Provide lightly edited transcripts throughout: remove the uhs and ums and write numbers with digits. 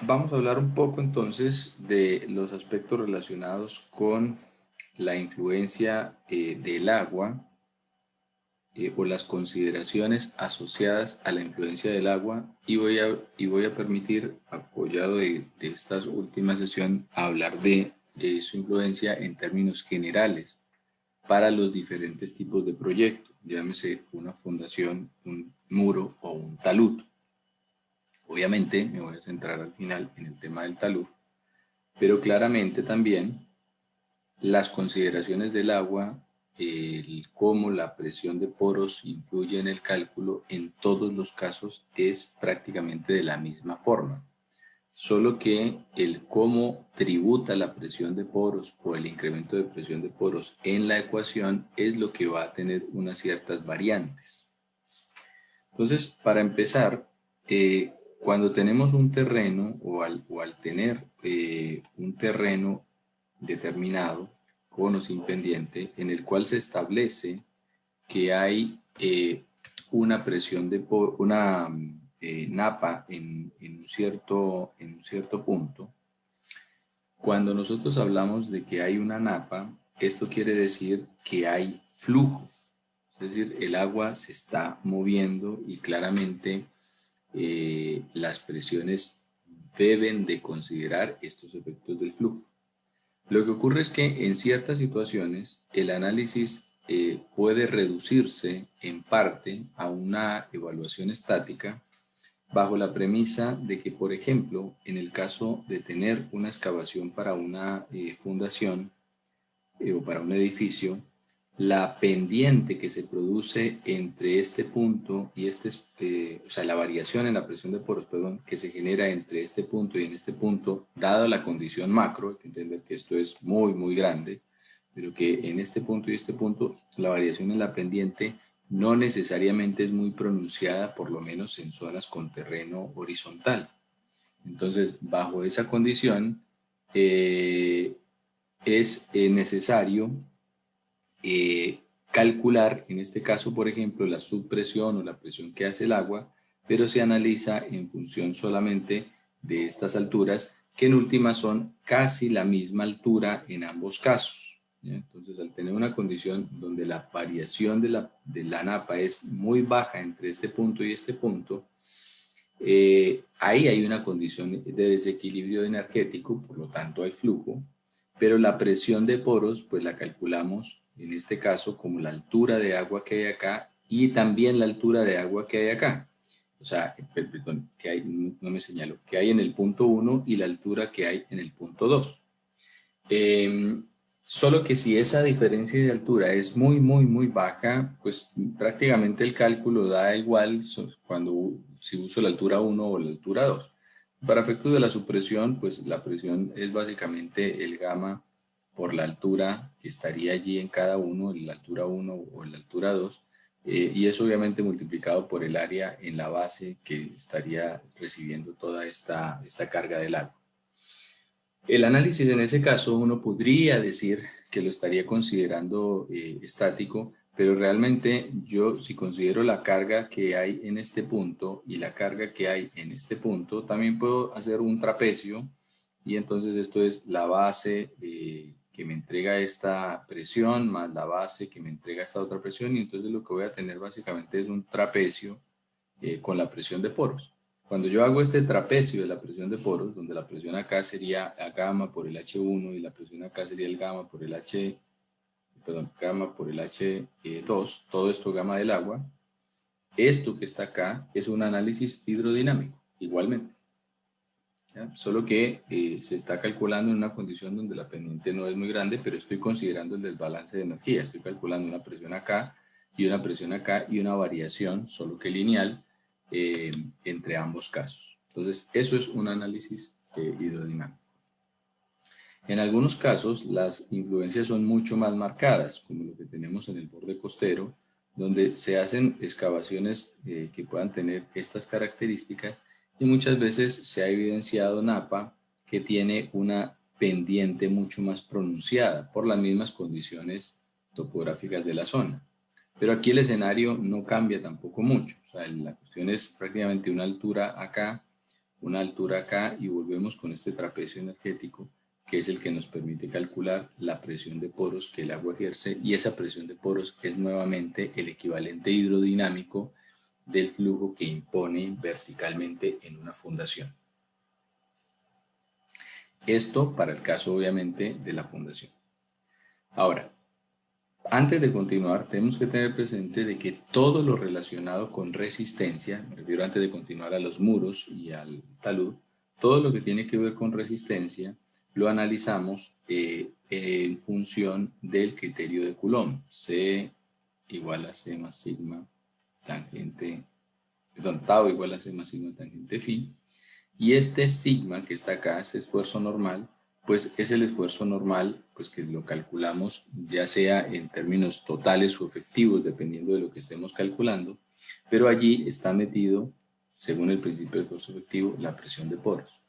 Vamos a hablar un poco entonces de los aspectos relacionados con la influencia del agua o las consideraciones asociadas a la influencia del agua y voy a permitir, apoyado de esta última sesión, hablar de su influencia en términos generales para los diferentes tipos de proyectos, llámese una fundación, un muro o un talud. Obviamente me voy a centrar al final en el tema del talud, pero claramente también las consideraciones del agua, el cómo la presión de poros influye en el cálculo, en todos los casos es prácticamente de la misma forma. Solo que el cómo tributa la presión de poros o el incremento de presión de poros en la ecuación es lo que va a tener unas ciertas variantes. Entonces, para empezar, cuando tenemos un terreno o al tener un terreno determinado, con o sin pendiente, en el cual se establece que hay una presión de una napa en un cierto punto. Cuando nosotros hablamos de que hay una napa, esto quiere decir que hay flujo, es decir, el agua se está moviendo y claramente las presiones deben de considerar estos efectos del flujo. Lo que ocurre es que en ciertas situaciones el análisis puede reducirse en parte a una evaluación estática bajo la premisa de que, por ejemplo, en el caso de tener una excavación para una fundación o para un edificio, la pendiente que se produce entre este punto y o sea, la variación en la presión de poros, perdón, que se genera entre este punto y en este punto, dado la condición macro, hay que entender que esto es muy, muy grande, pero que en este punto y este punto, la variación en la pendiente no necesariamente es muy pronunciada, por lo menos en zonas con terreno horizontal. Entonces, bajo esa condición, eh, es necesario calcular, en este caso, por ejemplo, la subpresión o la presión que hace el agua, pero se analiza en función solamente de estas alturas, que en última son casi la misma altura en ambos casos. ¿Ya? Entonces, al tener una condición donde la variación de la napa es muy baja entre este punto y este punto, ahí hay una condición de desequilibrio energético, por lo tanto hay flujo, pero la presión de poros pues la calculamos en este caso como la altura de agua que hay acá y también la altura de agua que hay acá. O sea, perdón, que hay, no me señalo, que hay en el punto 1 y la altura que hay en el punto 2. Eh, Solo que si esa diferencia de altura es muy, muy, muy baja, pues prácticamente el cálculo da igual si uso la altura 1 o la altura 2. Para efectos de la supresión, pues la presión es básicamente el gamma por la altura que estaría allí en cada uno, en la altura 1 o en la altura 2, y es obviamente multiplicado por el área en la base que estaría recibiendo toda esta carga del agua. El análisis en ese caso uno podría decir que lo estaría considerando estático, pero realmente yo si considero la carga que hay en este punto y la carga que hay en este punto, también puedo hacer un trapecio y entonces esto es la base que me entrega esta presión más la base que me entrega esta otra presión y entonces lo que voy a tener básicamente es un trapecio con la presión de poros. Cuando yo hago este trapecio de la presión de poros, donde la presión acá sería la gamma por el H1 y la presión acá sería el gamma por el gamma por el H2, todo esto gamma del agua, esto que está acá es un análisis hidrodinámico, igualmente. ¿Ya? Solo que se está calculando en una condición donde la pendiente no es muy grande, pero estoy considerando el desbalance de energía. Estoy calculando una presión acá y una presión acá y una variación, solo que lineal, entre ambos casos. Entonces, eso es un análisis hidrodinámico. En algunos casos, las influencias son mucho más marcadas, como lo que tenemos en el borde costero, donde se hacen excavaciones que puedan tener estas características y muchas veces se ha evidenciado napa que tiene una pendiente mucho más pronunciada por las mismas condiciones topográficas de la zona. Pero aquí el escenario no cambia tampoco mucho, o sea, la cuestión es prácticamente una altura acá una altura acá y volvemos con este trapecio energético, que es el que nos permite calcular la presión de poros que el agua ejerce, y esa presión de poros es nuevamente el equivalente hidrodinámico del flujo que impone verticalmente en una fundación. Esto para el caso obviamente de la fundación. Ahora, antes de continuar, tenemos que tener presente de que todo lo relacionado con resistencia, me refiero antes de continuar a los muros y al talud, todo lo que tiene que ver con resistencia lo analizamos en función del criterio de Coulomb. C igual a C más sigma tangente, perdón, tau igual a C más sigma tangente phi. Y este sigma que está acá, este esfuerzo normal, pues es el esfuerzo normal, pues que lo calculamos ya sea en términos totales o efectivos, dependiendo de lo que estemos calculando, pero allí está metido, según el principio de esfuerzo efectivo, la presión de poros.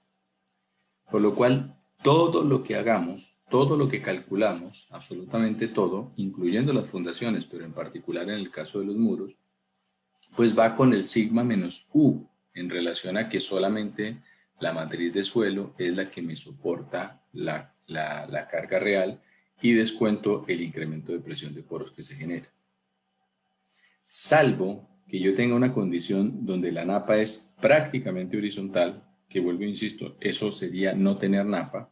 Por lo cual, todo lo que hagamos, todo lo que calculamos, absolutamente todo, incluyendo las fundaciones, pero en particular en el caso de los muros, pues va con el sigma menos U, en relación a que solamente la matriz de suelo es la que me soporta la carga real y descuento el incremento de presión de poros que se genera. Salvo que yo tenga una condición donde la napa es prácticamente horizontal, que vuelvo, insisto, eso sería no tener napa,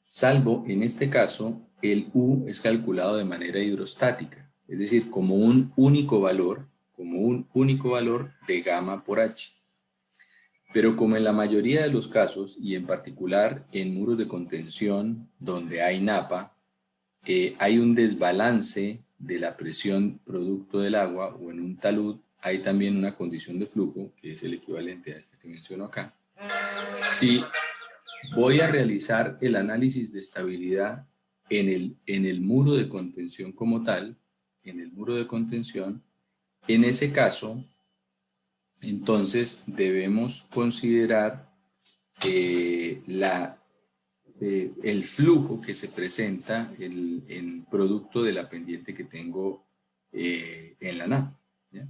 salvo en este caso el U es calculado de manera hidrostática, es decir, como un único valor de gamma por H. Pero como en la mayoría de los casos, y en particular en muros de contención donde hay napa, hay un desbalance de la presión producto del agua, o en un talud hay también una condición de flujo, que es el equivalente a este que menciono acá. Si voy a realizar el análisis de estabilidad en el muro de contención como tal, en el muro de contención, en ese caso, entonces debemos considerar el flujo que se presenta en producto de la pendiente que tengo en la napa, ¿ya?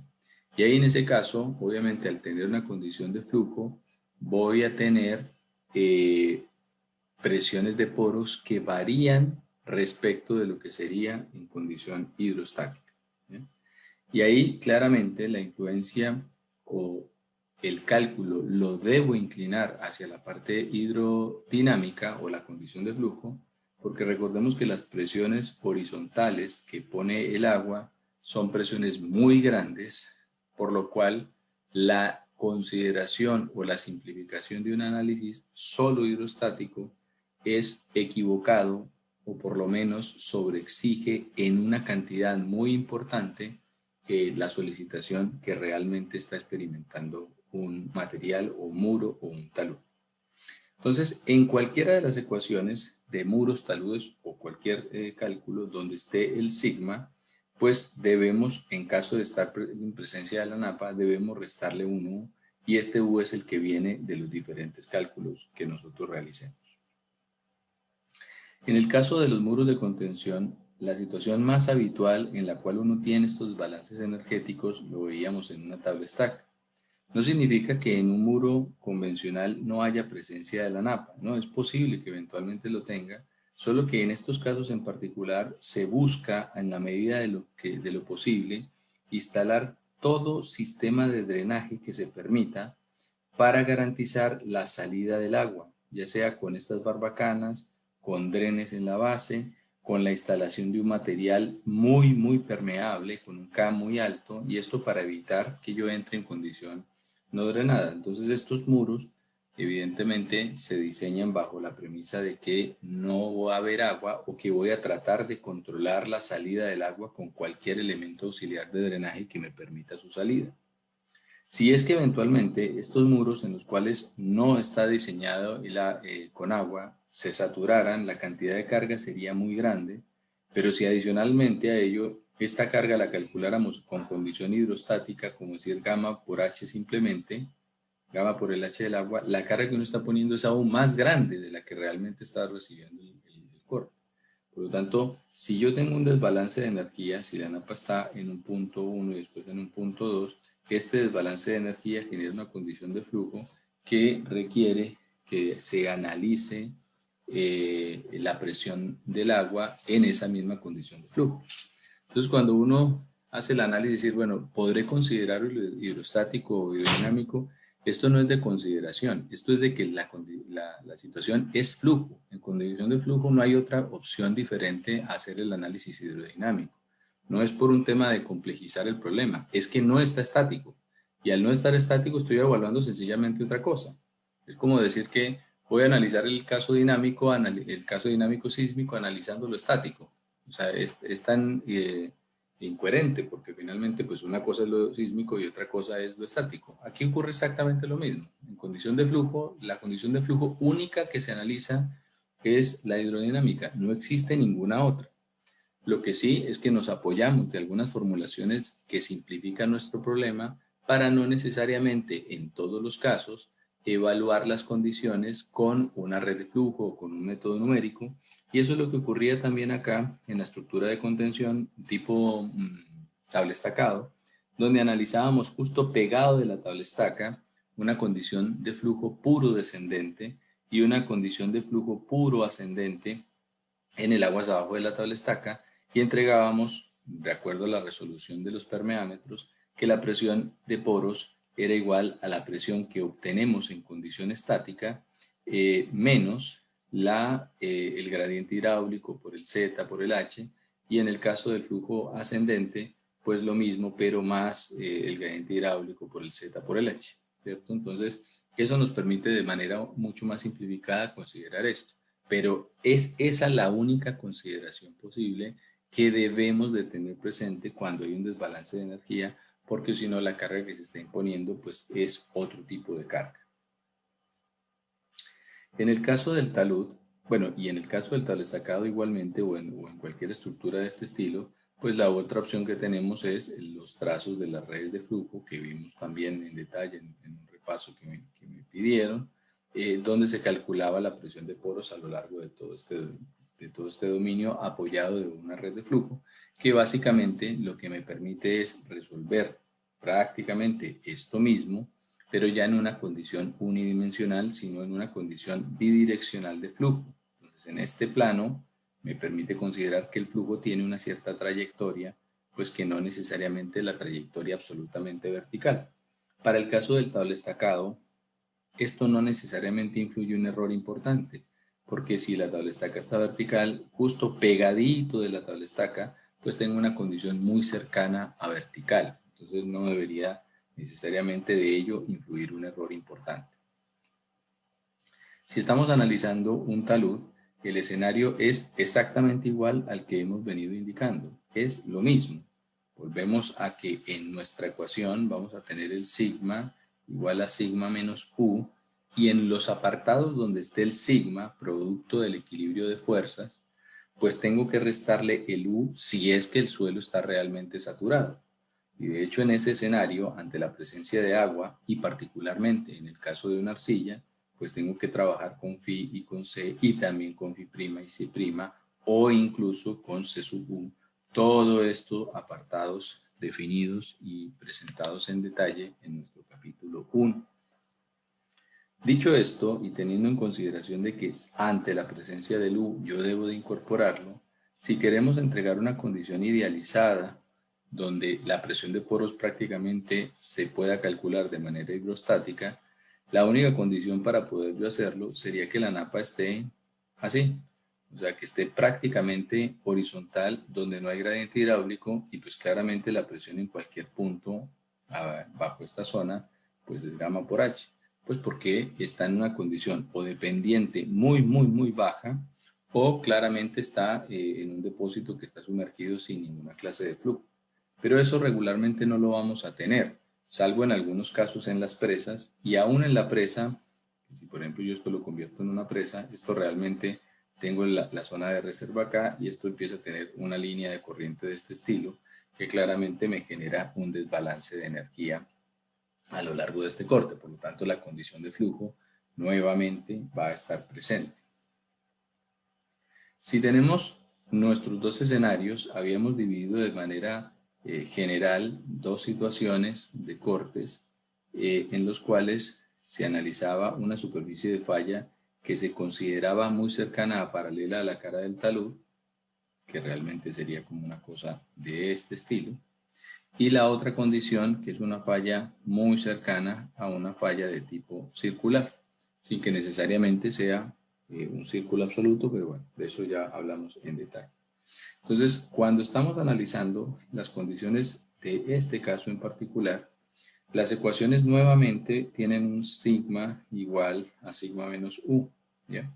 Y ahí en ese caso, obviamente al tener una condición de flujo, voy a tener presiones de poros que varían respecto de lo que sería en condición hidrostática, ¿ya? Y ahí claramente la influencia o el cálculo lo debo inclinar hacia la parte hidrodinámica o la condición de flujo, porque recordemos que las presiones horizontales que pone el agua son presiones muy grandes, por lo cual la consideración o la simplificación de un análisis solo hidrostático es equivocado, o por lo menos sobreexige en una cantidad muy importante la solicitación que realmente está experimentando un material o muro o un talud. Entonces, en cualquiera de las ecuaciones de muros, taludes o cualquier cálculo donde esté el sigma, pues debemos, en caso de estar en presencia de la napa, debemos restarle un U, y este U es el que viene de los diferentes cálculos que nosotros realicemos. En el caso de los muros de contención, la situación más habitual en la cual uno tiene estos balances energéticos lo veíamos en una tabla stack. No significa que en un muro convencional no haya presencia de la napa, no, es posible que eventualmente lo tenga, solo que en estos casos en particular se busca, en la medida de lo posible, instalar todo sistema de drenaje que se permita para garantizar la salida del agua, ya sea con estas barbacanas, con drenes en la base, con la instalación de un material muy permeable, con un K muy alto, y esto para evitar que yo entre en condición no drenada. Entonces estos muros evidentemente se diseñan bajo la premisa de que no va a haber agua, o que voy a tratar de controlar la salida del agua con cualquier elemento auxiliar de drenaje que me permita su salida. Si es que eventualmente estos muros en los cuales no está diseñado con agua se saturaran, la cantidad de carga sería muy grande, pero si adicionalmente a ello esta carga la calculáramos con condición hidrostática, como decir gamma por H simplemente, gamma por el H del agua, la carga que uno está poniendo es aún más grande de la que realmente está recibiendo el corte. Por lo tanto, si yo tengo un desbalance de energía, si la napa está en un punto 1 y después en un punto 2, este desbalance de energía genera una condición de flujo que requiere que se analice la presión del agua en esa misma condición de flujo. Entonces, cuando uno hace el análisis, decir, bueno, ¿podré considerar hidrostático o hidrodinámico? Esto no es de consideración, esto es de que la situación es flujo. En condición de flujo no hay otra opción diferente a hacer el análisis hidrodinámico. No es por un tema de complejizar el problema, es que no está estático. Y al no estar estático estoy evaluando sencillamente otra cosa. Es como decir que voy a analizar el caso dinámico sísmico analizando lo estático. O sea, es tan incoherente porque finalmente pues una cosa es lo sísmico y otra cosa es lo estático. Aquí ocurre exactamente lo mismo. En condición de flujo, la condición de flujo única que se analiza es la hidrodinámica. No existe ninguna otra. Lo que sí es que nos apoyamos de algunas formulaciones que simplifican nuestro problema para no necesariamente en todos los casos evaluar las condiciones con una red de flujo o con un método numérico. Y eso es lo que ocurría también acá en la estructura de contención tipo tabla estacado, donde analizábamos justo pegado de la tabla estaca una condición de flujo puro descendente y una condición de flujo puro ascendente en el aguas abajo de la tabla estaca y entregábamos, de acuerdo a la resolución de los permeámetros, que la presión de poros era igual a la presión que obtenemos en condición estática menos el gradiente hidráulico por el Z por el H, y en el caso del flujo ascendente, pues lo mismo, pero más el gradiente hidráulico por el Z por el H, ¿cierto? Entonces, eso nos permite de manera mucho más simplificada considerar esto. Pero es esa la única consideración posible que debemos de tener presente cuando hay un desbalance de energía, porque si no la carga que se está imponiendo pues es otro tipo de carga. En el caso del talud, bueno, y en el caso del tabla-estacado igualmente, o en cualquier estructura de este estilo, pues la otra opción que tenemos es los trazos de las redes de flujo que vimos también en detalle en un repaso que me pidieron, donde se calculaba la presión de poros a lo largo de todo este dominio apoyado de una red de flujo, que básicamente lo que me permite es resolver prácticamente esto mismo, pero ya en una condición unidimensional, sino en una condición bidireccional de flujo. Entonces, en este plano me permite considerar que el flujo tiene una cierta trayectoria, pues que no necesariamente la trayectoria absolutamente vertical. Para el caso del tabla-estacado, esto no necesariamente influye un error importante, porque si la tabla-estaca está vertical, justo pegadito de la tabla-estaca, pues tengo una condición muy cercana a vertical. Entonces no debería necesariamente de ello influir un error importante. Si estamos analizando un talud, el escenario es exactamente igual al que hemos venido indicando. Es lo mismo. Volvemos a que en nuestra ecuación vamos a tener el sigma igual a sigma menos U, y en los apartados donde esté el sigma, producto del equilibrio de fuerzas, pues tengo que restarle el U si es que el suelo está realmente saturado. Y de hecho en ese escenario, ante la presencia de agua, y particularmente en el caso de una arcilla, pues tengo que trabajar con Φ y con C, y también con Φ' y C', o incluso con C sub U. Todo esto apartados definidos y presentados en detalle en nuestro capítulo 1. Dicho esto, y teniendo en consideración de que ante la presencia del U yo debo de incorporarlo, si queremos entregar una condición idealizada donde la presión de poros prácticamente se pueda calcular de manera hidrostática, la única condición para poderlo hacerlo sería que la napa esté así, o sea, que esté prácticamente horizontal donde no hay gradiente hidráulico, y pues claramente la presión en cualquier punto bajo esta zona pues es gamma por H, pues porque está en una condición o de pendiente muy baja, o claramente está en un depósito que está sumergido sin ninguna clase de flujo. Pero eso regularmente no lo vamos a tener, salvo en algunos casos en las presas, y aún en la presa, si por ejemplo yo esto lo convierto en una presa, esto realmente tengo la zona de reserva acá, y esto empieza a tener una línea de corriente de este estilo, que claramente me genera un desbalance de energía a lo largo de este corte. Por lo tanto, la condición de flujo nuevamente va a estar presente. Si tenemos nuestros dos escenarios, habíamos dividido de manera general dos situaciones de cortes en los cuales se analizaba una superficie de falla que se consideraba muy cercana a paralela a la cara del talud, que realmente sería como una cosa de este estilo, y la otra condición que es una falla muy cercana a una falla de tipo circular, sin que necesariamente sea un círculo absoluto, pero bueno, de eso ya hablamos en detalle. Entonces, cuando estamos analizando las condiciones de este caso en particular, las ecuaciones nuevamente tienen un sigma igual a sigma menos u, ¿ya?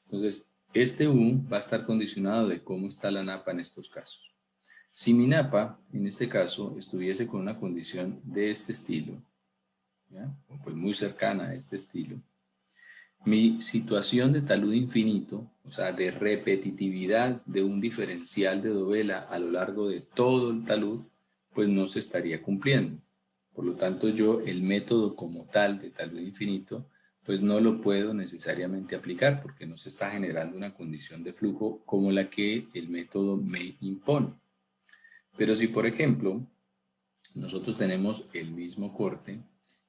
Entonces, este u va a estar condicionado de cómo está la napa en estos casos. Si mi napa, en este caso, estuviese con una condición de este estilo, ¿ya? O pues muy cercana a este estilo, mi situación de talud infinito, o sea, de repetitividad de un diferencial de dovela a lo largo de todo el talud, pues no se estaría cumpliendo. Por lo tanto, yo el método como tal de talud infinito, pues no lo puedo necesariamente aplicar porque no se está generando una condición de flujo como la que el método me impone. Pero si, por ejemplo, nosotros tenemos el mismo corte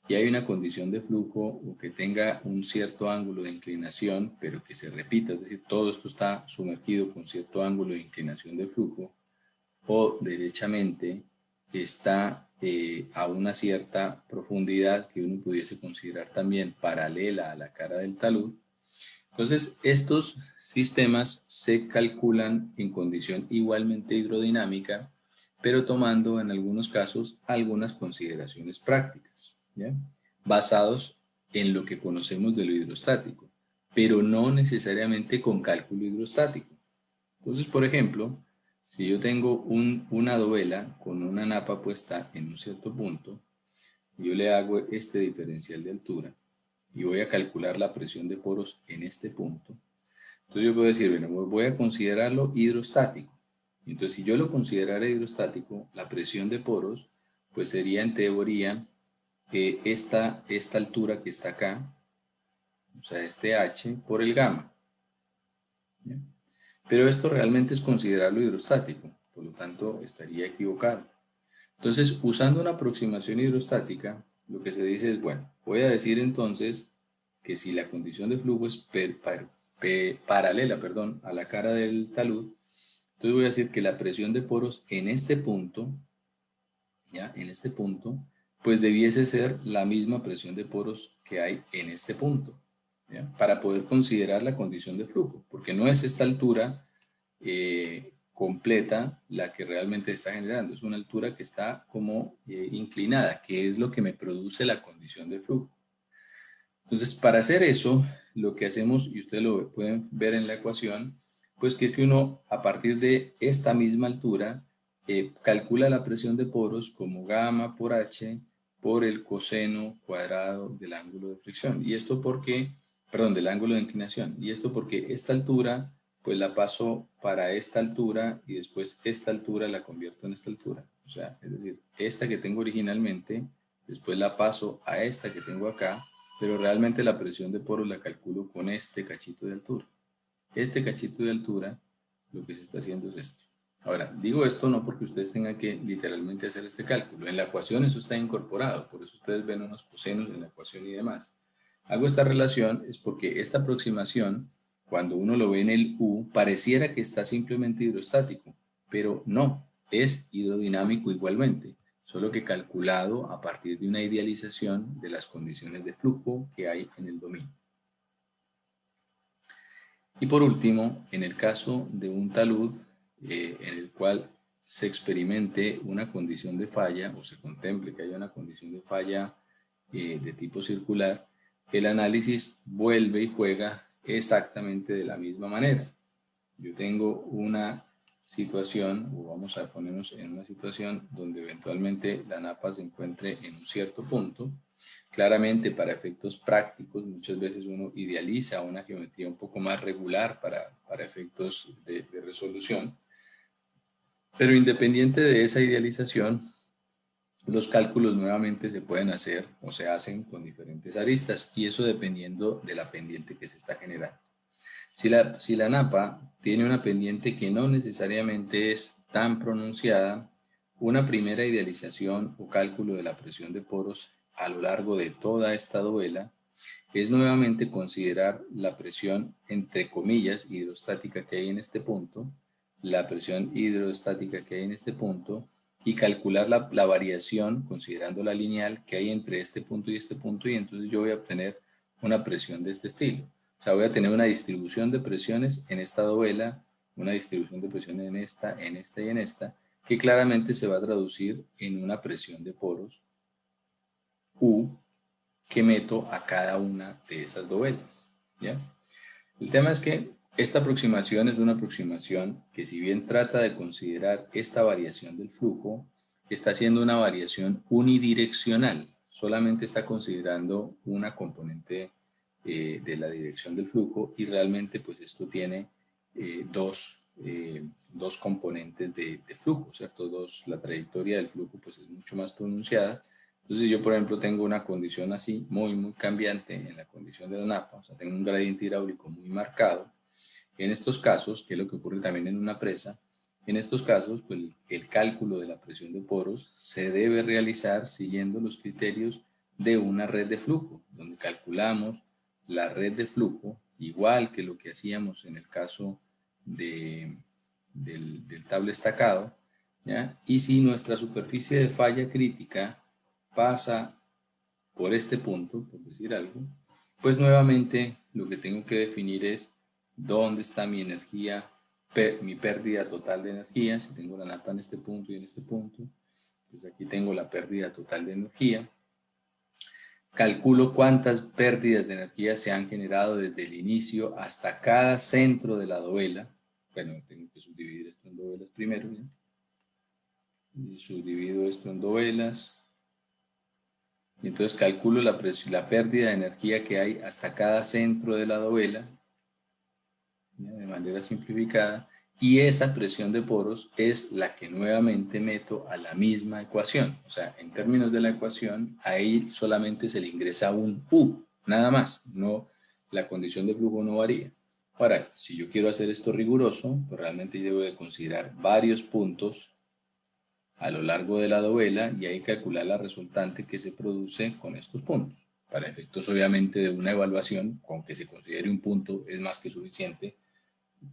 y hay una condición de flujo o que tenga un cierto ángulo de inclinación, pero que se repita, es decir, todo esto está sumergido con cierto ángulo de inclinación de flujo, o derechamente está a una cierta profundidad que uno pudiese considerar también paralela a la cara del talud. Entonces, estos sistemas se calculan en condición igualmente hidrodinámica, pero tomando en algunos casos algunas consideraciones prácticas, ¿ya? Basados en lo que conocemos de lo hidrostático, pero no necesariamente con cálculo hidrostático. Entonces, por ejemplo, si yo tengo una dovela con una napa puesta en un cierto punto, yo le hago este diferencial de altura y voy a calcular la presión de poros en este punto. Entonces yo puedo decir, bueno, voy a considerarlo hidrostático. Entonces, si yo lo considerara hidrostático, la presión de poros, pues sería en teoría esta altura que está acá, o sea, este H por el gamma, ¿ya? Pero esto realmente es considerarlo hidrostático, por lo tanto estaría equivocado. Entonces, usando una aproximación hidrostática, lo que se dice es, bueno, voy a decir entonces que si la condición de flujo es paralela, a la cara del talud, entonces voy a decir que la presión de poros en este punto, ¿ya? En este punto, pues debiese ser la misma presión de poros que hay en este punto, ¿ya? Para poder considerar la condición de flujo, porque no es esta altura completa la que realmente está generando, es una altura que está como inclinada, que es lo que me produce la condición de flujo. Entonces, para hacer eso, lo que hacemos, y ustedes lo pueden ver en la ecuación, pues que es que uno, a partir de esta misma altura, calcula la presión de poros como gamma por H por el coseno cuadrado del ángulo de fricción. Y esto porque, perdón, del ángulo de inclinación. Y esto porque esta altura, pues la paso para esta altura y después esta altura la convierto en esta altura. O sea, es decir, esta que tengo originalmente, después la paso a esta que tengo acá, pero realmente la presión de poros la calculo con este cachito de altura. Este cachito de altura, lo que se está haciendo es esto. Ahora, digo esto no porque ustedes tengan que literalmente hacer este cálculo. En la ecuación eso está incorporado, por eso ustedes ven unos cosenos en la ecuación y demás. Hago esta relación es porque esta aproximación, cuando uno lo ve en el U, pareciera que está simplemente hidrostático, pero no, es hidrodinámico igualmente, solo que calculado a partir de una idealización de las condiciones de flujo que hay en el dominio. Y por último, en el caso de un talud en el cual se experimente una condición de falla o se contemple que haya una condición de falla de tipo circular, el análisis vuelve y juega exactamente de la misma manera. Yo tengo una situación, o vamos a ponernos en una situación donde eventualmente la napa se encuentre en un cierto punto. Claramente, para efectos prácticos, muchas veces uno idealiza una geometría un poco más regular para efectos de resolución. Pero independiente de esa idealización, los cálculos nuevamente se pueden hacer o se hacen con diferentes aristas y eso dependiendo de la pendiente que se está generando. Si la napa tiene una pendiente que no necesariamente es tan pronunciada, una primera idealización o cálculo de la presión de poros a lo largo de toda esta dovela es nuevamente considerar la presión, entre comillas, hidrostática que hay en este punto, la presión hidrostática que hay en este punto, y calcular la variación, considerando la lineal, que hay entre este punto, y entonces yo voy a obtener una presión de este estilo. O sea, voy a tener una distribución de presiones en esta dovela, una distribución de presiones en esta y en esta, que claramente se va a traducir en una presión de poros U que meto a cada una de esas dovelas, ¿ya? El tema es que esta aproximación es una aproximación que, si bien trata de considerar esta variación del flujo, está haciendo una variación unidireccional, solamente está considerando una componente de la dirección del flujo, y realmente pues esto tiene dos componentes de flujo, ¿cierto? La trayectoria del flujo pues es mucho más pronunciada. Entonces yo, por ejemplo, tengo una condición así, muy cambiante en la condición de la napa, o sea, tengo un gradiente hidráulico muy marcado. En estos casos, que es lo que ocurre también en una presa, en estos casos, pues el cálculo de la presión de poros se debe realizar siguiendo los criterios de una red de flujo, donde calculamos la red de flujo, igual que lo que hacíamos en el caso del tabla estacado, ¿ya? Y si nuestra superficie de falla crítica pasa por este punto, por decir algo, pues nuevamente lo que tengo que definir es dónde está mi energía, mi pérdida total de energía. Si tengo la napa en este punto y en este punto, pues aquí tengo la pérdida total de energía. Calculo cuántas pérdidas de energía se han generado desde el inicio hasta cada centro de la dovela. Bueno, tengo que subdividir esto en dovelas primero, ¿ya? Y subdivido esto en dovelas. Y entonces calculo la pérdida de energía que hay hasta cada centro de la dovela, ¿ya? De manera simplificada, y esa presión de poros es la que nuevamente meto a la misma ecuación. O sea, en términos de la ecuación, ahí solamente se le ingresa un U, nada más, no, la condición de flujo no varía. Ahora, si yo quiero hacer esto riguroso, pues realmente debo de considerar varios puntos a lo largo de la dovela, y ahí calcular la resultante que se produce con estos puntos. Para efectos obviamente de una evaluación, aunque se considere un punto, es más que suficiente,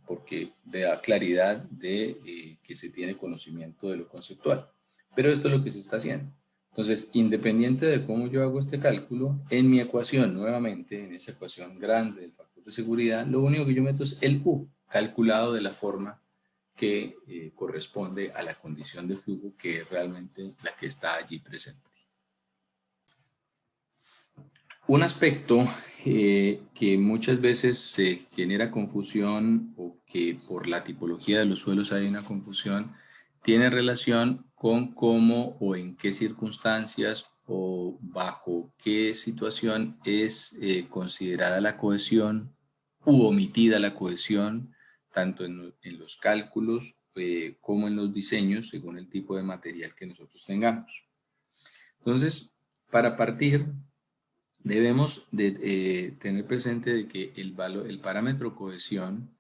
porque da claridad de que se tiene conocimiento de lo conceptual. Pero esto es lo que se está haciendo. Entonces, independiente de cómo yo hago este cálculo, en mi ecuación, nuevamente, en esa ecuación grande del factor de seguridad, lo único que yo meto es el U, calculado de la forma que corresponde a la condición de flujo, que es realmente la que está allí presente. Un aspecto que muchas veces se genera confusión, o que por la tipología de los suelos hay una confusión, tiene relación con cómo o en qué circunstancias o bajo qué situación es considerada la cohesión u omitida la cohesión, tanto en los cálculos como en los diseños, según el tipo de material que nosotros tengamos. Entonces, para partir, debemos de tener presente de que el parámetro cohesión,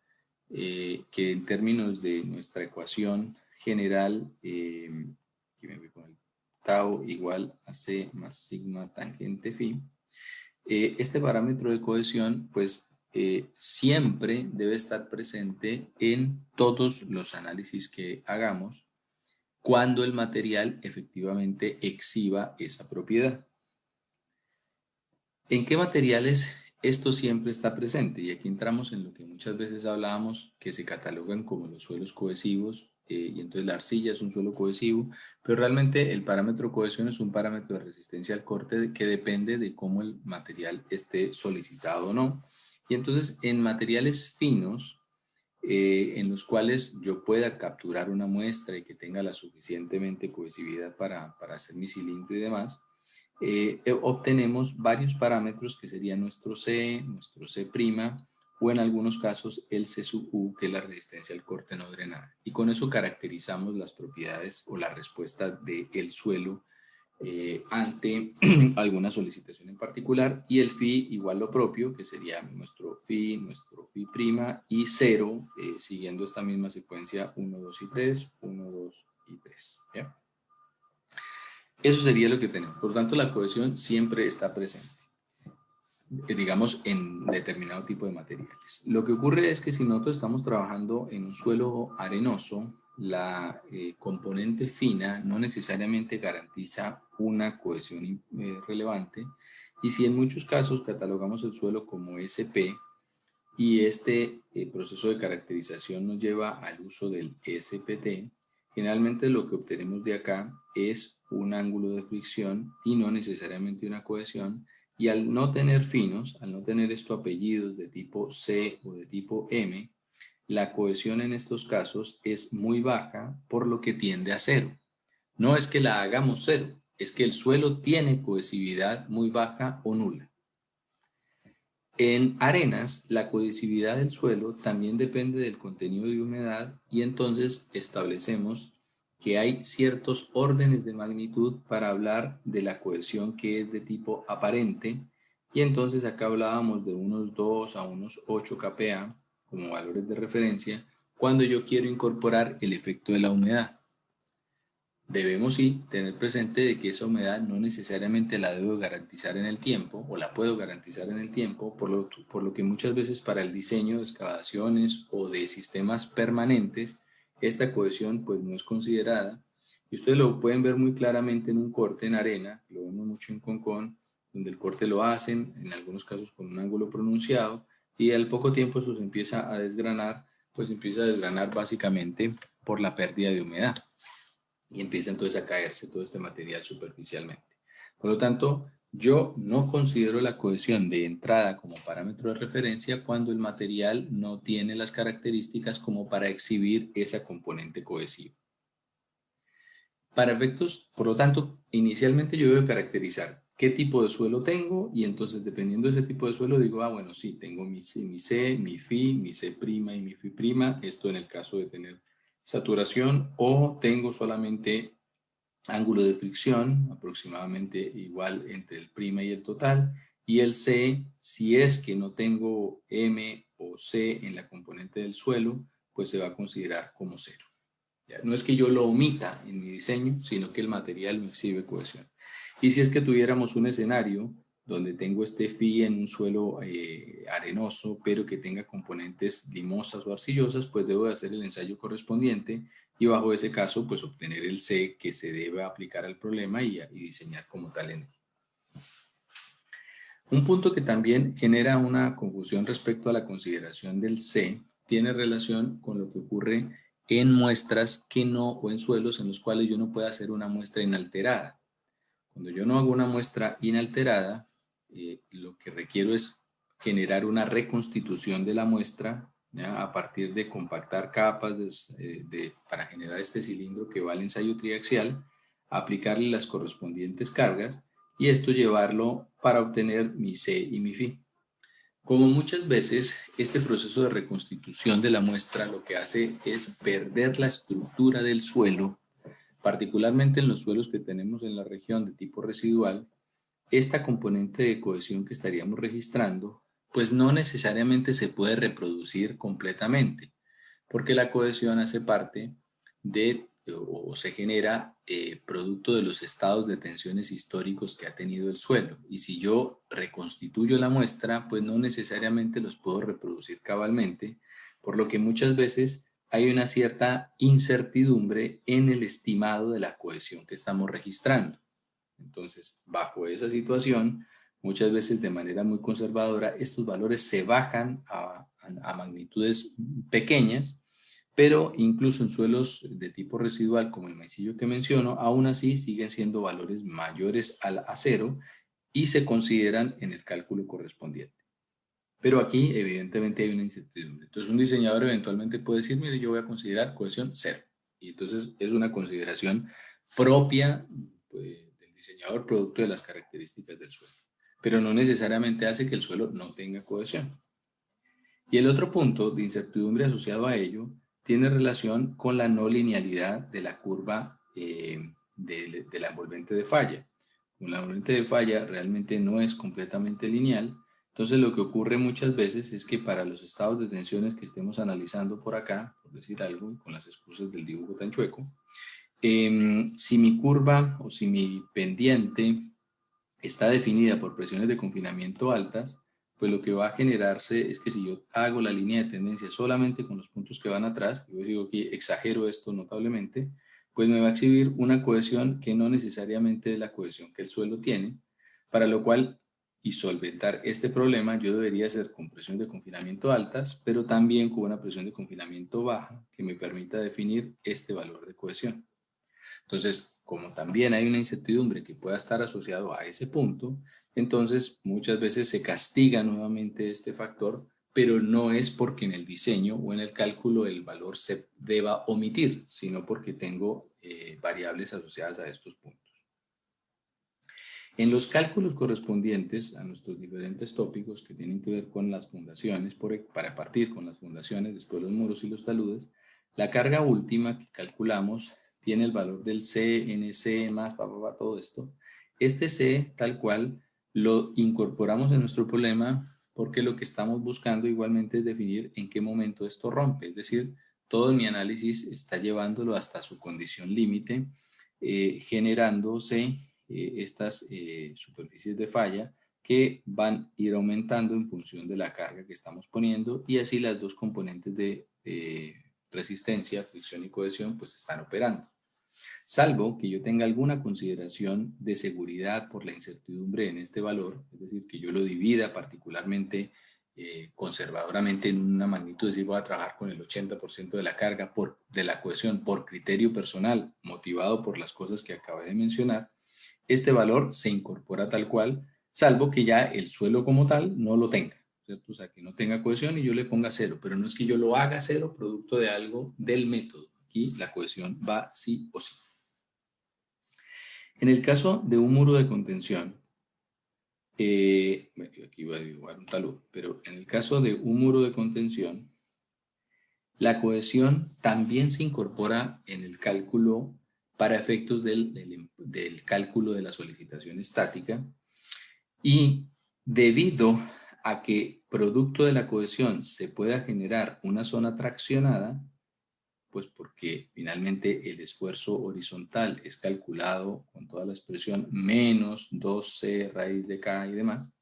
que en términos de nuestra ecuación general, aquí me voy con el tau igual a C más sigma tangente phi, este parámetro de cohesión pues siempre debe estar presente en todos los análisis que hagamos cuando el material efectivamente exhiba esa propiedad. ¿En qué materiales esto siempre está presente? Y aquí entramos en lo que muchas veces hablábamos, que se catalogan como los suelos cohesivos, y entonces la arcilla es un suelo cohesivo, pero realmente el parámetro cohesión es un parámetro de resistencia al corte que depende de cómo el material esté solicitado o no. Y entonces en materiales finos, en los cuales yo pueda capturar una muestra y que tenga la suficientemente cohesividad para hacer mi cilindro y demás, obtenemos varios parámetros que serían nuestro C, nuestro C', o en algunos casos el C sub U, que es la resistencia al corte no drenada. Y con eso caracterizamos las propiedades o la respuesta del suelo ante alguna solicitación en particular, y el phi igual lo propio, que sería nuestro phi prima, y 0, siguiendo esta misma secuencia 1, 2 y 3, 1, 2 y 3. ¿Ya? Eso sería lo que tenemos. Por tanto, la cohesión siempre está presente. digamos, en determinado tipo de materiales. Lo que ocurre es que si nosotros estamos trabajando en un suelo arenoso, la componente fina no necesariamente garantiza una cohesión relevante, y si en muchos casos catalogamos el suelo como SP y este proceso de caracterización nos lleva al uso del SPT, generalmente lo que obtenemos de acá es un ángulo de fricción y no necesariamente una cohesión, y al no tener finos, al no tener estos apellidos de tipo C o de tipo M, la cohesión en estos casos es muy baja, por lo que tiende a cero. No es que la hagamos cero, es que el suelo tiene cohesividad muy baja o nula. En arenas, la cohesividad del suelo también depende del contenido de humedad, y entonces establecemos que hay ciertos órdenes de magnitud para hablar de la cohesión que es de tipo aparente, y entonces acá hablábamos de unos 2 a unos 8 kPa como valores de referencia cuando yo quiero incorporar el efecto de la humedad. Debemos sí tener presente de que esa humedad no necesariamente la debo garantizar en el tiempo, o la puedo garantizar en el tiempo, por lo que muchas veces para el diseño de excavaciones o de sistemas permanentes, esta cohesión pues no es considerada. Y ustedes lo pueden ver muy claramente en un corte en arena, lo vemos mucho en Concón, donde el corte lo hacen, en algunos casos con un ángulo pronunciado, y al poco tiempo eso se empieza a desgranar, pues empieza a desgranar básicamente por la pérdida de humedad, y empieza entonces a caerse todo este material superficialmente. Por lo tanto, yo no considero la cohesión de entrada como parámetro de referencia cuando el material no tiene las características como para exhibir esa componente cohesiva. Para efectos, por lo tanto, inicialmente yo debo caracterizar qué tipo de suelo tengo, y entonces dependiendo de ese tipo de suelo digo, bueno, sí, tengo mi C, mi Fi, mi C' y mi Fi', esto en el caso de tener saturación, o tengo solamente ángulo de fricción aproximadamente igual entre el prima y el total, y el C, si es que no tengo M o C en la componente del suelo, pues se va a considerar como cero. ¿Ya? No es que yo lo omita en mi diseño, sino que el material no exhibe cohesión. Y si es que tuviéramos un escenario donde tengo este Fi en un suelo arenoso, pero que tenga componentes limosas o arcillosas, pues debo de hacer el ensayo correspondiente, y bajo ese caso, pues obtener el C que se debe aplicar al problema y diseñar como tal en él. Un punto que también genera una confusión respecto a la consideración del C tiene relación con lo que ocurre en muestras que no, o en suelos en los cuales yo no puedo hacer una muestra inalterada. Cuando yo no hago una muestra inalterada, lo que requiero es generar una reconstitución de la muestra, ¿ya? A partir de compactar capas para generar este cilindro que va al ensayo triaxial, aplicarle las correspondientes cargas, y esto llevarlo para obtener mi C y mi Fi. Como muchas veces, este proceso de reconstitución de la muestra lo que hace es perder la estructura del suelo, particularmente en los suelos que tenemos en la región de tipo residual. Esta componente de cohesión que estaríamos registrando, pues no necesariamente se puede reproducir completamente, porque la cohesión hace parte de, o se genera producto de los estados de tensiones históricos que ha tenido el suelo. Y si yo reconstituyo la muestra, pues no necesariamente los puedo reproducir cabalmente, por lo que muchas veces hay una cierta incertidumbre en el estimado de la cohesión que estamos registrando. Entonces, bajo esa situación, muchas veces de manera muy conservadora, estos valores se bajan a magnitudes pequeñas, pero incluso en suelos de tipo residual como el maicillo que menciono, aún así siguen siendo valores mayores a cero y se consideran en el cálculo correspondiente. Pero aquí evidentemente hay una incertidumbre. Entonces un diseñador eventualmente puede decir, mire, yo voy a considerar cohesión cero. Y entonces es una consideración propia del diseñador, producto de las características del suelo. Pero no necesariamente hace que el suelo no tenga cohesión. Y el otro punto de incertidumbre asociado a ello tiene relación con la no linealidad de la curva de la envolvente de falla. La envolvente de falla realmente no es completamente lineal. Entonces lo que ocurre muchas veces es que para los estados de tensiones que estemos analizando por acá, por decir algo, con las excusas del dibujo tan chueco, si mi curva o si mi pendiente está definida por presiones de confinamiento altas, pues lo que va a generarse es que si yo hago la línea de tendencia solamente con los puntos que van atrás, yo digo que exagero esto notablemente, pues me va a exhibir una cohesión que no necesariamente es la cohesión que el suelo tiene, para lo cual, y solventar este problema, yo debería hacer con presión de confinamiento altas, pero también con una presión de confinamiento baja que me permita definir este valor de cohesión. Entonces, como también hay una incertidumbre que pueda estar asociado a ese punto, entonces muchas veces se castiga nuevamente este factor, pero no es porque en el diseño o en el cálculo el valor se deba omitir, sino porque tengo variables asociadas a estos puntos. En los cálculos correspondientes a nuestros diferentes tópicos que tienen que ver con las fundaciones, para partir con las fundaciones, después los muros y los taludes, la carga última que calculamos tiene el valor del CNC más todo esto. Este C, tal cual, lo incorporamos en nuestro problema porque lo que estamos buscando igualmente es definir en qué momento esto rompe. Es decir, todo mi análisis está llevándolo hasta su condición límite, generándose estas superficies de falla que van a ir aumentando en función de la carga que estamos poniendo, y así las dos componentes de resistencia, fricción y cohesión pues están operando. Salvo que yo tenga alguna consideración de seguridad por la incertidumbre en este valor, es decir, que yo lo divida particularmente conservadoramente en una magnitud, es decir, voy a trabajar con el 80% de la carga de la cohesión por criterio personal, motivado por las cosas que acabé de mencionar, este valor se incorpora tal cual, salvo que ya el suelo como tal no lo tenga, ¿cierto? O sea, que no tenga cohesión y yo le ponga 0, pero no es que yo lo haga 0 producto de algo del método. Aquí la cohesión va sí o sí. En el caso de un muro de contención, aquí voy a dibujar un talud, pero en el caso de un muro de contención, la cohesión también se incorpora en el cálculo para efectos del cálculo de la solicitación estática, y debido a que producto de la cohesión se pueda generar una zona traccionada, pues porque finalmente el esfuerzo horizontal es calculado con toda la expresión menos 2c raíz de k y demás.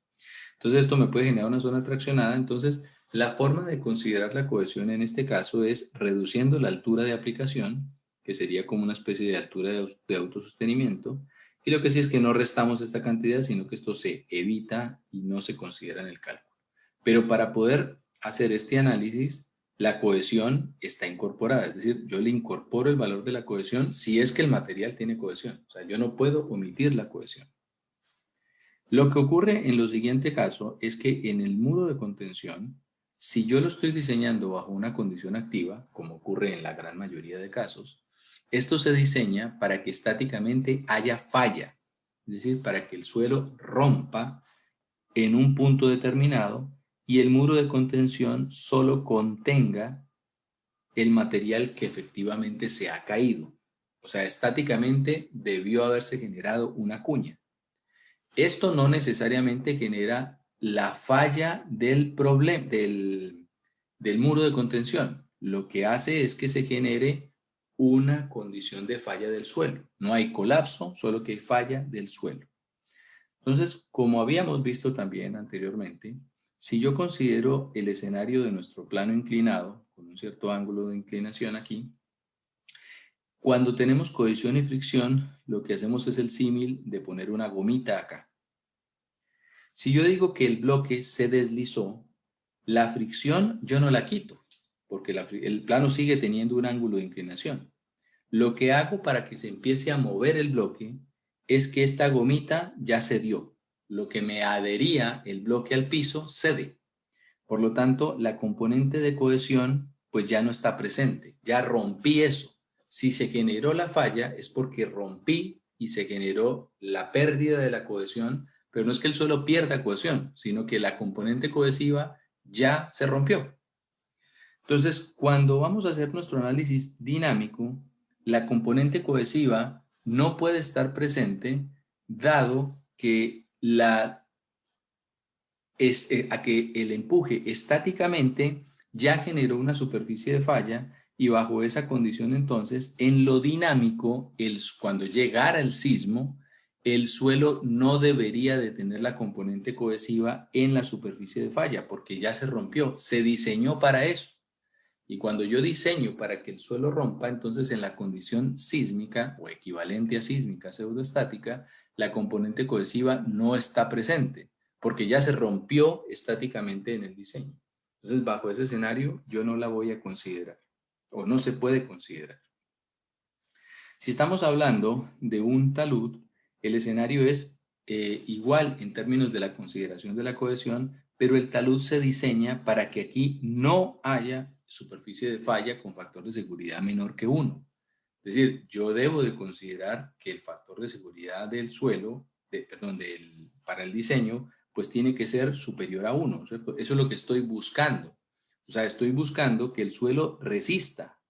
Entonces esto me puede generar una zona traccionada. Entonces la forma de considerar la cohesión en este caso es reduciendo la altura de aplicación, que sería como una especie de altura de autosostenimiento, y lo que sí es que no restamos esta cantidad, sino que esto se evita y no se considera en el cálculo. Pero para poder hacer este análisis, la cohesión está incorporada, es decir, yo le incorporo el valor de la cohesión si es que el material tiene cohesión. O sea, yo no puedo omitir la cohesión. Lo que ocurre en lo siguiente caso es que en el muro de contención, si yo lo estoy diseñando bajo una condición activa, como ocurre en la gran mayoría de casos, esto se diseña para que estáticamente haya falla, es decir, para que el suelo rompa en un punto determinado y el muro de contención solo contenga el material que efectivamente se ha caído. O sea, estáticamente debió haberse generado una cuña. Esto no necesariamente genera la falla del muro de contención. Lo que hace es que se genere una condición de falla del suelo. No hay colapso, solo que hay falla del suelo. Entonces, como habíamos visto también anteriormente, si yo considero el escenario de nuestro plano inclinado, con un cierto ángulo de inclinación aquí, cuando tenemos cohesión y fricción, lo que hacemos es el símil de poner una gomita acá. Si yo digo que el bloque se deslizó, la fricción yo no la quito, porque el plano sigue teniendo un ángulo de inclinación. Lo que hago para que se empiece a mover el bloque es que esta gomita ya cedió. Lo que me adhería el bloque al piso cede. Por lo tanto, la componente de cohesión pues ya no está presente. Ya rompí eso. Si se generó la falla es porque rompí y se generó la pérdida de la cohesión, pero no es que el suelo pierda cohesión, sino que la componente cohesiva ya se rompió. Entonces, cuando vamos a hacer nuestro análisis dinámico, la componente cohesiva no puede estar presente dado que que el empuje estáticamente ya generó una superficie de falla, y bajo esa condición entonces en lo dinámico, cuando llegara el sismo, el suelo no debería de tener la componente cohesiva en la superficie de falla porque ya se rompió, se diseñó para eso. Y cuando yo diseño para que el suelo rompa, entonces en la condición sísmica o equivalente a sísmica pseudoestática, la componente cohesiva no está presente porque ya se rompió estáticamente en el diseño. Entonces, bajo ese escenario, yo no la voy a considerar o no se puede considerar. Si estamos hablando de un talud, el escenario es igual en términos de la consideración de la cohesión, pero el talud se diseña para que aquí no haya superficie de falla con factor de seguridad menor que 1. Es decir, yo debo de considerar que el factor de seguridad del suelo, para el diseño, pues tiene que ser superior a 1, ¿cierto? Eso es lo que estoy buscando. O sea, estoy buscando que el suelo resista.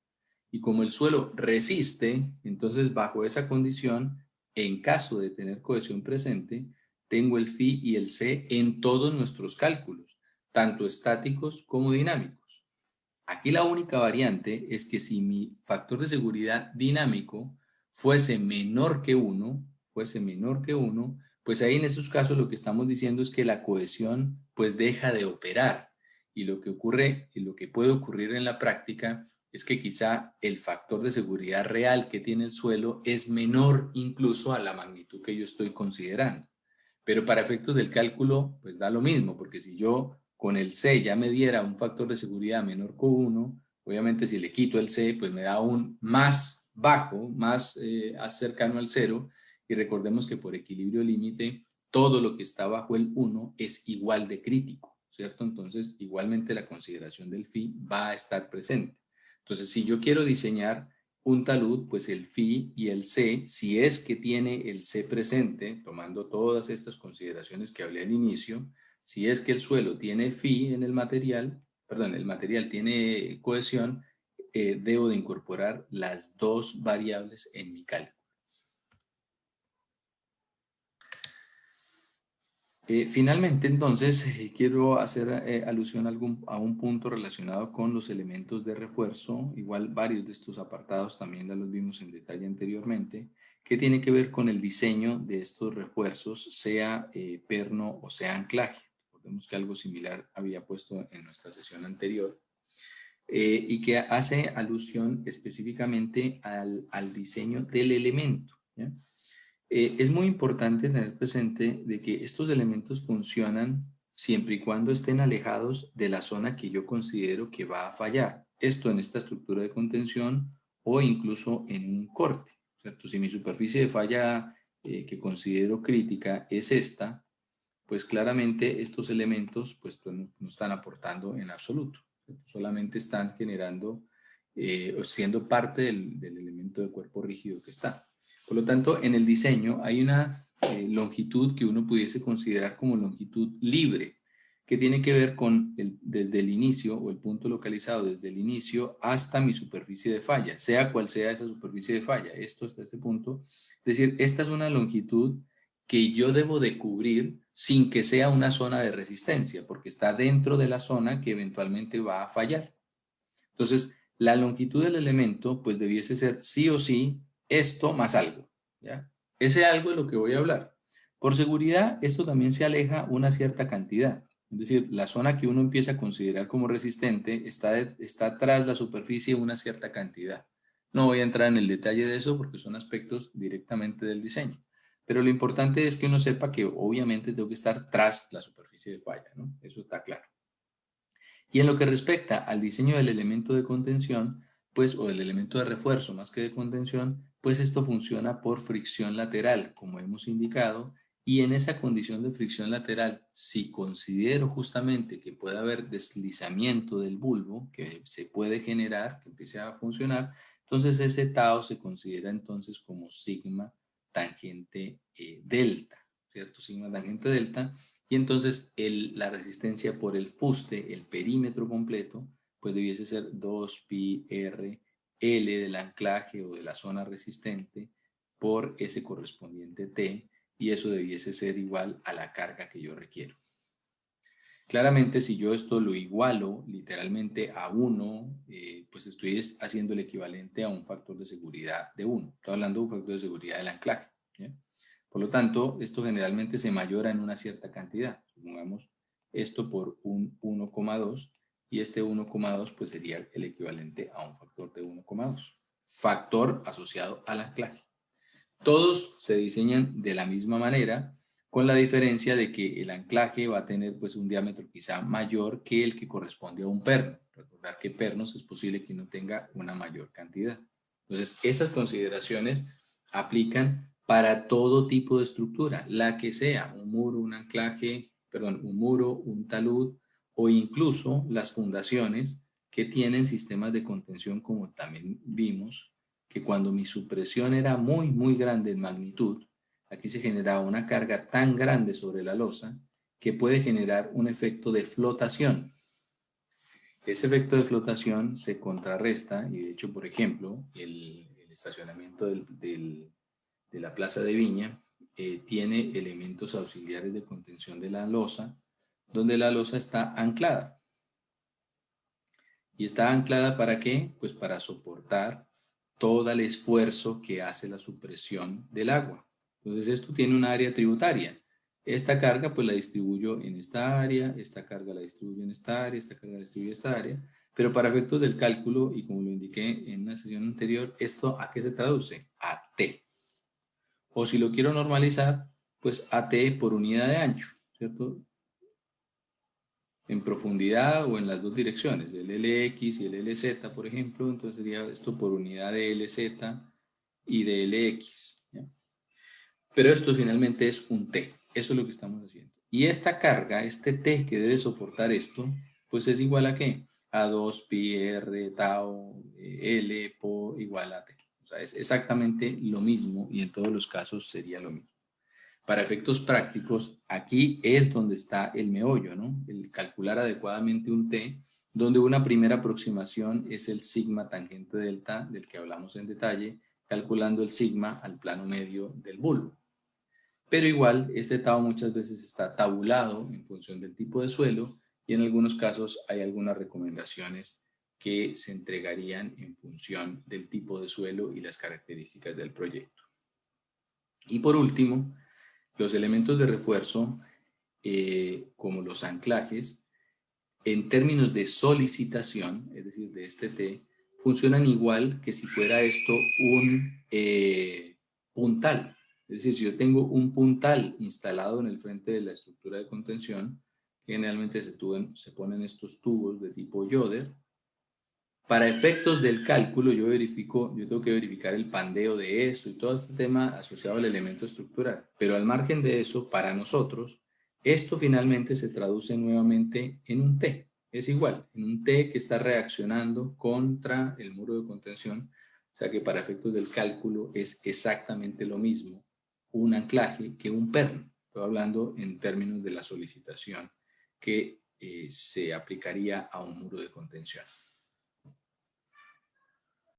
Y como el suelo resiste, entonces bajo esa condición, en caso de tener cohesión presente, tengo el phi y el c en todos nuestros cálculos, tanto estáticos como dinámicos. Aquí la única variante es que si mi factor de seguridad dinámico fuese menor que 1, pues ahí en esos casos lo que estamos diciendo es que la cohesión pues deja de operar. Y lo que ocurre, y lo que puede ocurrir en la práctica es que quizá el factor de seguridad real que tiene el suelo es menor incluso a la magnitud que yo estoy considerando. Pero para efectos del cálculo, pues da lo mismo, porque si yo con el C ya me diera un factor de seguridad menor que 1, obviamente si le quito el C, pues me da un más bajo, más cercano al 0, y recordemos que por equilibrio límite, todo lo que está bajo el 1 es igual de crítico, ¿cierto? Entonces, igualmente la consideración del phi va a estar presente. Entonces, si yo quiero diseñar un talud, pues el phi y el c, si es que tiene el c presente, tomando todas estas consideraciones que hablé al inicio, si es que el suelo tiene phi en el material, perdón, el material tiene cohesión, debo de incorporar las dos variables en mi cálculo. Finalmente, entonces, quiero hacer alusión a un punto relacionado con los elementos de refuerzo. Igual varios de estos apartados también ya los vimos en detalle anteriormente, que tiene que ver con el diseño de estos refuerzos, sea perno o sea anclaje. Recordemos que algo similar había puesto en nuestra sesión anterior. Y que hace alusión específicamente al diseño del elemento, ¿ya? Es muy importante tener presente de que estos elementos funcionan siempre y cuando estén alejados de la zona que yo considero que va a fallar. Esto en esta estructura de contención o incluso en un corte, ¿cierto? Si mi superficie de falla que considero crítica es esta, pues claramente estos elementos pues no están aportando en absoluto, ¿cierto? Solamente están generando o siendo parte del elemento de cuerpo rígido que está. Por lo tanto, en el diseño hay una longitud que uno pudiese considerar como longitud libre, que tiene que ver con desde el inicio o el punto localizado desde el inicio hasta mi superficie de falla, sea cual sea esa superficie de falla, esto hasta este punto. Es decir, esta es una longitud que yo debo de cubrir sin que sea una zona de resistencia, porque está dentro de la zona que eventualmente va a fallar. Entonces, la longitud del elemento, pues debiese ser sí o sí esto más algo, ¿ya? Ese algo es lo que voy a hablar. Por seguridad, esto también se aleja una cierta cantidad. Es decir, la zona que uno empieza a considerar como resistente está tras la superficie una cierta cantidad. No voy a entrar en el detalle de eso porque son aspectos directamente del diseño. Pero lo importante es que uno sepa que obviamente tengo que estar tras la superficie de falla, ¿no? Eso está claro. Y en lo que respecta al diseño del elemento de contención, pues, o del elemento de refuerzo más que de contención, pues esto funciona por fricción lateral, como hemos indicado, y en esa condición de fricción lateral, si considero justamente que puede haber deslizamiento del bulbo, que se puede generar, que empiece a funcionar, entonces ese tau se considera entonces como sigma tangente delta, ¿cierto? Sigma tangente delta, y entonces la resistencia por el fuste, el perímetro completo, pues debiese ser 2 pi r L del anclaje o de la zona resistente por ese correspondiente T, y eso debiese ser igual a la carga que yo requiero. Claramente, si yo esto lo igualo literalmente a 1, pues estoy haciendo el equivalente a un factor de seguridad de 1. Estoy hablando de un factor de seguridad del anclaje, ¿ya? Por lo tanto, esto generalmente se mayora en una cierta cantidad. Supongamos esto por un 1,2 y este 1,2 pues sería el equivalente a un factor de 1,2. Factor asociado al anclaje. Todos se diseñan de la misma manera, con la diferencia de que el anclaje va a tener pues un diámetro quizá mayor que el que corresponde a un perno. Recordar que pernos es posible que no tenga una mayor cantidad. Entonces, esas consideraciones aplican para todo tipo de estructura, la que sea, un muro, un anclaje, perdón, un muro, un talud o incluso las fundaciones que tienen sistemas de contención como también vimos, que cuando mi supresión era muy grande en magnitud, aquí se generaba una carga tan grande sobre la losa que puede generar un efecto de flotación. Ese efecto de flotación se contrarresta y de hecho, por ejemplo, el estacionamiento de la Plaza de Viña tiene elementos auxiliares de contención de la losa, donde la losa está anclada. ¿Y está anclada para qué? Pues para soportar todo el esfuerzo que hace la supresión del agua. Entonces esto tiene una área tributaria. Esta carga pues la distribuyo en esta área, esta carga la distribuyo en esta área, esta carga la distribuyo en esta área, pero para efectos del cálculo, y como lo indiqué en una sesión anterior, ¿esto a qué se traduce? A T. O si lo quiero normalizar, pues a T por unidad de ancho, ¿cierto? En profundidad o en las dos direcciones, el LX y el LZ, por ejemplo, entonces sería esto por unidad de LZ y de LX, ¿ya? Pero esto finalmente es un T, eso es lo que estamos haciendo. Y esta carga, este T que debe soportar esto, pues es igual a ¿qué? A 2 pi r tau L por igual a T. O sea, es exactamente lo mismo y en todos los casos sería lo mismo. Para efectos prácticos, aquí es donde está el meollo, ¿no? El calcular adecuadamente un T, donde una primera aproximación es el sigma tangente delta, del que hablamos en detalle, calculando el sigma al plano medio del bulbo. Pero igual, este tau muchas veces está tabulado en función del tipo de suelo y en algunos casos hay algunas recomendaciones que se entregarían en función del tipo de suelo y las características del proyecto. Y por último, los elementos de refuerzo, como los anclajes, en términos de solicitación, es decir, de este T, funcionan igual que si fuera esto un puntal. Es decir, si yo tengo un puntal instalado en el frente de la estructura de contención, generalmente se ponen estos tubos de tipo Yoder. Para efectos del cálculo, yo tengo que verificar el pandeo de esto y todo este tema asociado al elemento estructural. Pero al margen de eso, para nosotros, esto finalmente se traduce nuevamente en un T. Es igual, en un T que está reaccionando contra el muro de contención. O sea que para efectos del cálculo es exactamente lo mismo un anclaje que un perno. Estoy hablando en términos de la solicitación que se aplicaría a un muro de contención.